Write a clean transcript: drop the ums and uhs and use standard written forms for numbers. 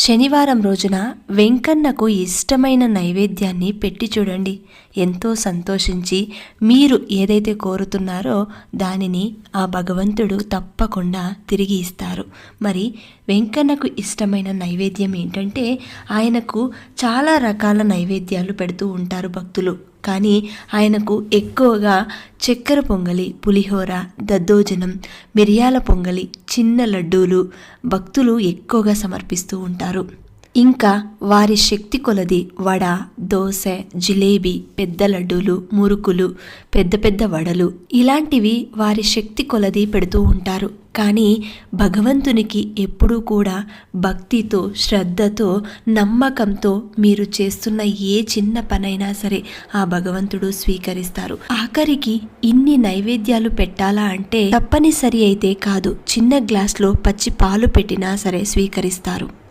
శనివారం రోజున వెంకన్నకు ఇష్టమైన నైవేద్యాన్ని పెట్టి చూడండి. ఎంతో సంతోషించి మీరు ఏదైతే కోరుతున్నారో దానిని ఆ భగవంతుడు తప్పకుండా తిరిగి ఇస్తారు. మరి వెంకన్నకు ఇష్టమైన నైవేద్యం ఏంటంటే, ఆయనకు చాలా రకాల నైవేద్యాలు పెడుతూ ఉంటారు భక్తులు. కానీ ఆయనకు ఎక్కువగా చక్కెర పొంగలి, పులిహోర, దద్దోజనం, మిరియాల పొంగలి, చిన్న లడ్డూలు భక్తులు ఎక్కువగా సమర్పిస్తూ ఉంటారు. ఇంకా వారి శక్తి కొలది వడ, దోశ, జిలేబీ, పెద్ద లడ్డూలు, మురుకులు, పెద్ద పెద్ద వడలు ఇలాంటివి వారి శక్తి కొలది పెడుతూ ఉంటారు. కానీ భగవంతునికి ఎప్పుడూ కూడా భక్తితో, శ్రద్ధతో, నమ్మకంతో మీరు చేస్తున్న ఏ చిన్న పనైనా సరే ఆ భగవంతుడు స్వీకరిస్తారు. ఆఖరికి ఇన్ని నైవేద్యాలు పెట్టాలా అంటే తప్పనిసరి అయితే కాదు, చిన్న గ్లాస్లో పచ్చి పాలు పెట్టినా సరే స్వీకరిస్తారు.